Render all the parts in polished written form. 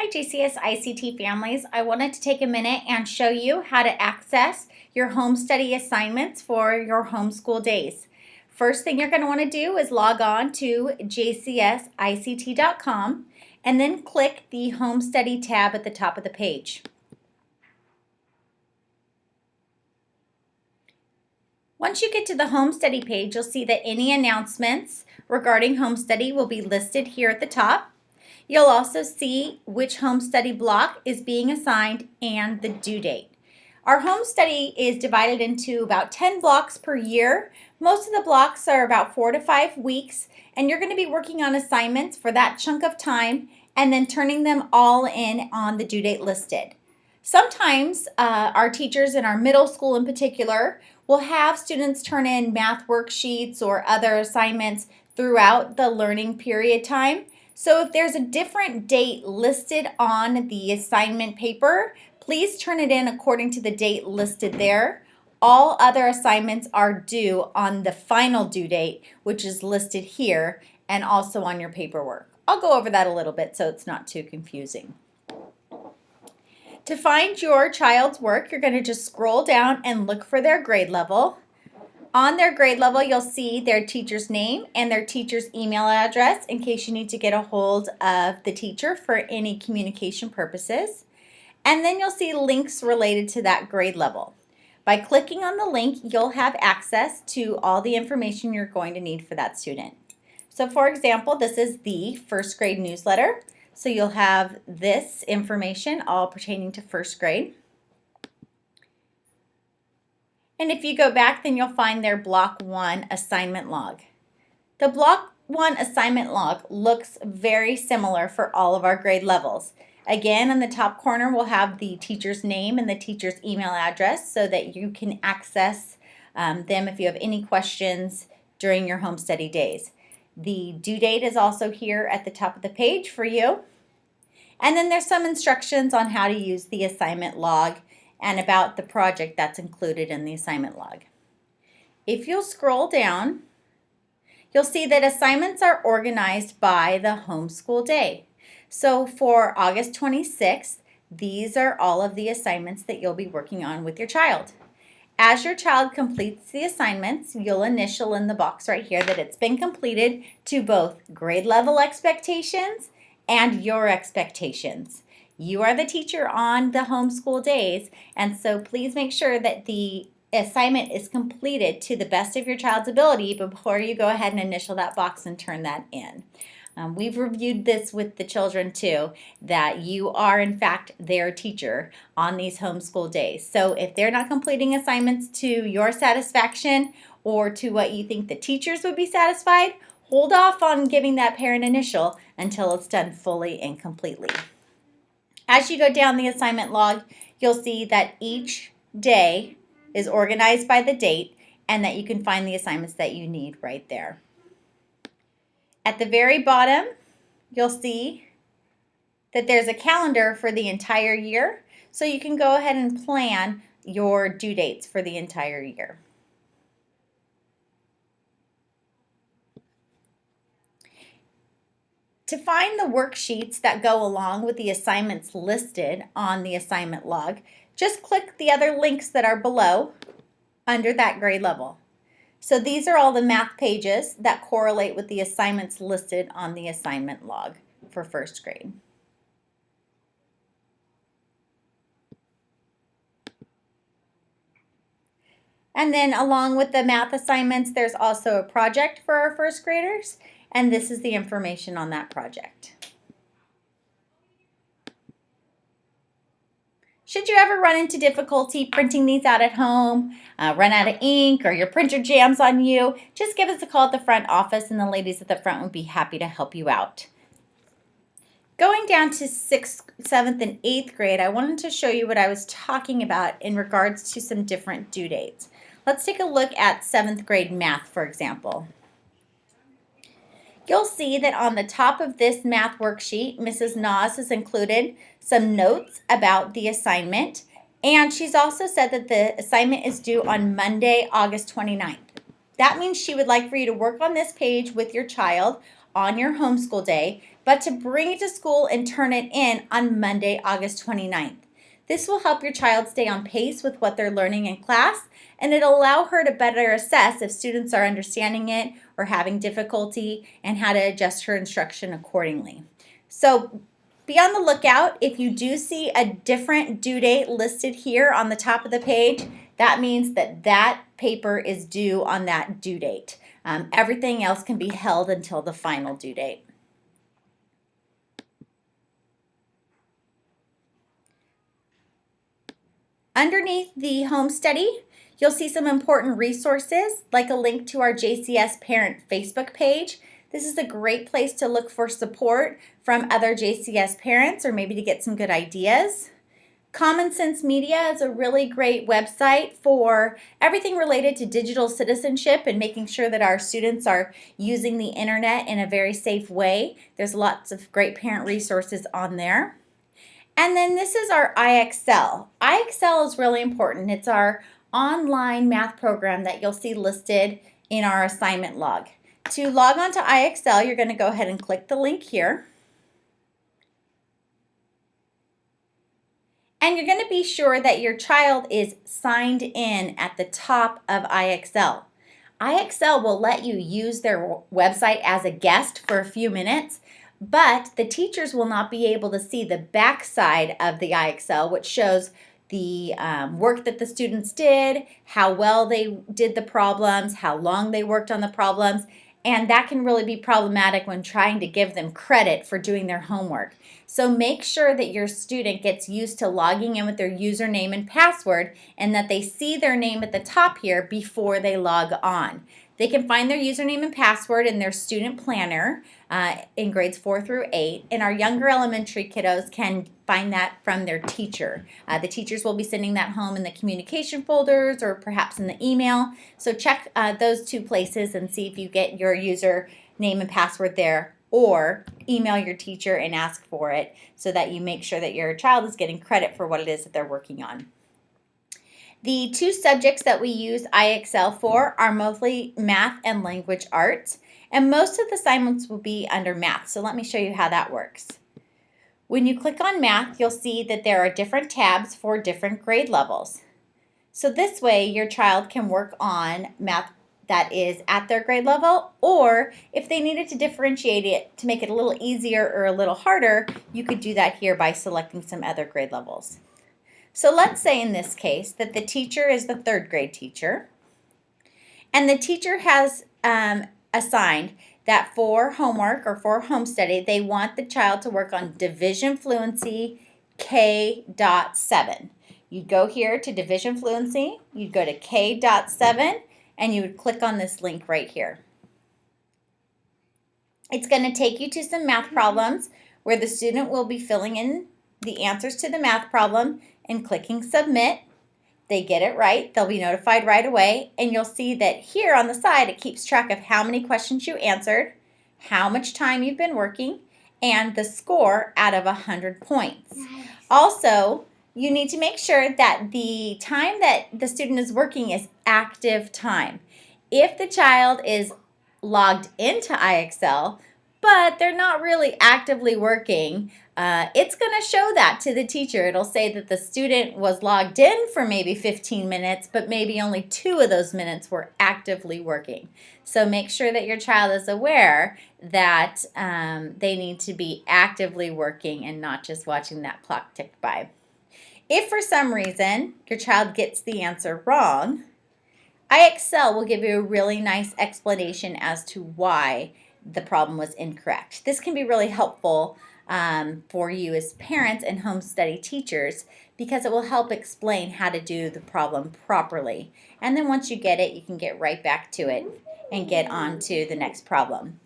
Hi JCS ICT families. I wanted to take a minute and show you how to access your home study assignments for your homeschool days. First thing you're going to want to do is log on to jcsict.com and then click the Home Study tab at the top of the page. Once you get to the Home Study page, you'll see that any announcements regarding home study will be listed here at the top. You'll also see which home study block is being assigned and the due date. Our home study is divided into about 10 blocks per year. Most of the blocks are about 4 to 5 weeks, and you're going to be working on assignments for that chunk of time and then turning them all in on the due date listed. Sometimes our teachers in our middle school in particular will have students turn in math worksheets or other assignments throughout the learning period time. So if there's a different date listed on the assignment paper, please turn it in according to the date listed there. All other assignments are due on the final due date, which is listed here and also on your paperwork. I'll go over that a little bit so it's not too confusing. To find your child's work, you're going to just scroll down and look for their grade level. On their grade level, you'll see their teacher's name and their teacher's email address in case you need to get a hold of the teacher for any communication purposes. And then you'll see links related to that grade level. By clicking on the link, you'll have access to all the information you're going to need for that student. So for example, this is the first grade newsletter. So you'll have this information all pertaining to first grade. And if you go back, then you'll find their Block 1 assignment log. The Block 1 assignment log looks very similar for all of our grade levels. Again, in the top corner, we'll have the teacher's name and the teacher's email address so that you can access them if you have any questions during your home study days. The due date is also here at the top of the page for you. And then there's some instructions on how to use the assignment log and about the project that's included in the assignment log. If you'll scroll down, you'll see that assignments are organized by the homeschool day. So for August 26th, these are all of the assignments that you'll be working on with your child. As your child completes the assignments, you'll initial in the box right here that it's been completed to both grade level expectations and your expectations. You are the teacher on the homeschool days, and so please make sure that the assignment is completed to the best of your child's ability before you go ahead and initial that box and turn that in. We've reviewed this with the children too, that you are in fact their teacher on these homeschool days. So if they're not completing assignments to your satisfaction or to what you think the teachers would be satisfied, hold off on giving that parent initial until it's done fully and completely. As you go down the assignment log, you'll see that each day is organized by the date and that you can find the assignments that you need right there. At the very bottom, you'll see that there's a calendar for the entire year, so you can go ahead and plan your due dates for the entire year. To find the worksheets that go along with the assignments listed on the assignment log, just click the other links that are below under that grade level. So these are all the math pages that correlate with the assignments listed on the assignment log for first grade. And then along with the math assignments, there's also a project for our first graders, and this is the information on that project. Should you ever run into difficulty printing these out at home, run out of ink, or your printer jams on you, just give us a call at the front office and the ladies at the front would be happy to help you out. Going down to 6th, 7th, and 8th grade, I wanted to show you what I was talking about in regards to some different due dates. Let's take a look at 7th grade math, for example. You'll see that on the top of this math worksheet, Mrs. Nas has included some notes about the assignment, and she's also said that the assignment is due on Monday, August 29th. That means she would like for you to work on this page with your child on your homeschool day, but to bring it to school and turn it in on Monday, August 29th. This will help your child stay on pace with what they're learning in class, and it'll allow her to better assess if students are understanding it or having difficulty and how to adjust her instruction accordingly. So be on the lookout. If you do see a different due date listed here on the top of the page, that means that that paper is due on that due date. Everything else can be held until the final due date. Underneath the home study, you'll see some important resources like a link to our JCS Parent Facebook page. This is a great place to look for support from other JCS parents or maybe to get some good ideas. Common Sense Media is a really great website for everything related to digital citizenship and making sure that our students are using the internet in a very safe way. There's lots of great parent resources on there. And then this is our IXL. IXL is really important. It's our online math program that you'll see listed in our assignment log. To log on to IXL, you're going to go ahead and click the link here. And you're going to be sure that your child is signed in at the top of IXL. IXL will let you use their website as a guest for a few minutes, but the teachers will not be able to see the back side of the IXL, which shows the work that the students did, how well they did the problems, how long they worked on the problems, and that can really be problematic when trying to give them credit for doing their homework. So make sure that your student gets used to logging in with their username and password and that they see their name at the top here before they log on. They can find their username and password in their student planner in grades 4 through 8, and our younger elementary kiddos can find that from their teacher. The teachers will be sending that home in the communication folders or perhaps in the email. So check those two places and see if you get your username and password there, or email your teacher and ask for it so that you make sure that your child is getting credit for what it is that they're working on. The two subjects that we use IXL for are mostly math and language arts, and most of the assignments will be under math. So let me show you how that works. When you click on math, you'll see that there are different tabs for different grade levels. So this way your child can work on math that is at their grade level, or if they needed to differentiate it to make it a little easier or a little harder, you could do that here by selecting some other grade levels. So let's say in this case that the teacher is the 3rd grade teacher, and the teacher has assigned that for homework or for home study, they want the child to work on Division Fluency K.7. You'd go here to Division Fluency, you'd go to K.7, and you would click on this link right here. It's going to take you to some math problems where the student will be filling in the answers to the math problem and clicking submit. They get it right, they'll be notified right away, and you'll see that here on the side it keeps track of how many questions you answered, how much time you've been working, and the score out of 100 points. Nice. Also, you need to make sure that the time that the student is working is active time. If the child is logged into IXL, but they're not really actively working, it's going to show that to the teacher. It'll say that the student was logged in for maybe 15 minutes, but maybe only 2 of those minutes were actively working. So make sure that your child is aware that they need to be actively working and not just watching that clock tick by. If for some reason your child gets the answer wrong, IXL will give you a really nice explanation as to why the problem was incorrect. This can be really helpful for you as parents and home study teachers because it will help explain how to do the problem properly. And then once you get it, you can get right back to it and get on to the next problem.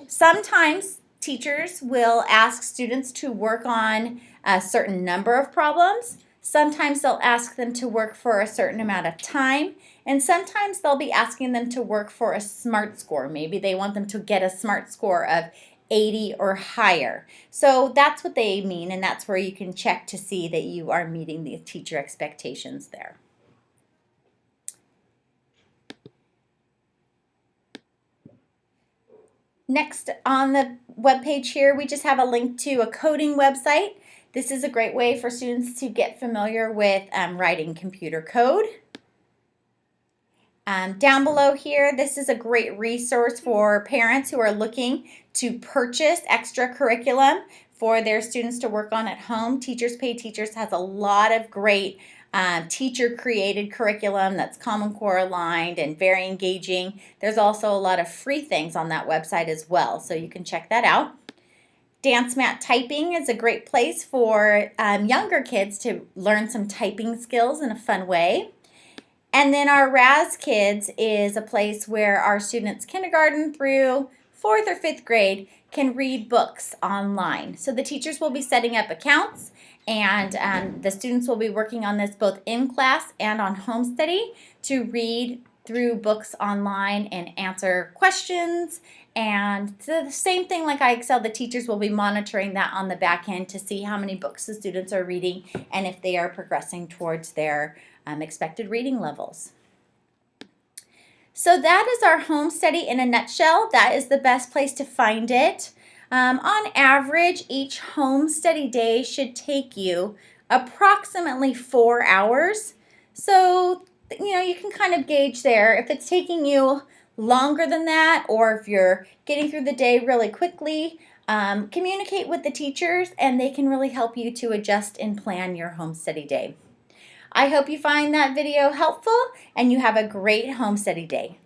Sometimes teachers will ask students to work on a certain number of problems. Sometimes they'll ask them to work for a certain amount of time, and sometimes they'll be asking them to work for a SMART score. Maybe they want them to get a SMART score of 80 or higher. So that's what they mean, and that's where you can check to see that you are meeting the teacher expectations there. Next on the webpage here, we just have a link to a coding website. This is a great way for students to get familiar with writing computer code. Down below here, this is a great resource for parents who are looking to purchase extra curriculum for their students to work on at home. Teachers Pay Teachers has a lot of great teacher-created curriculum that's Common Core aligned and very engaging. There's also a lot of free things on that website as well, so you can check that out. DanceMat Typing is a great place for younger kids to learn some typing skills in a fun way. And then our Raz Kids is a place where our students kindergarten through 4th or 5th grade can read books online. So the teachers will be setting up accounts, and the students will be working on this both in class and on home study to read through books online and answer questions. And so the same thing like iExcel, the teachers will be monitoring that on the back end to see how many books the students are reading and if they are progressing towards their expected reading levels. So that is our home study in a nutshell. That is the best place to find it. On average, each home study day should take you approximately 4 hours. So, you can kind of gauge there. If it's taking you longer than that, or if you're getting through the day really quickly, communicate with the teachers and they can really help you to adjust and plan your home study day. I hope you find that video helpful and you have a great home study day.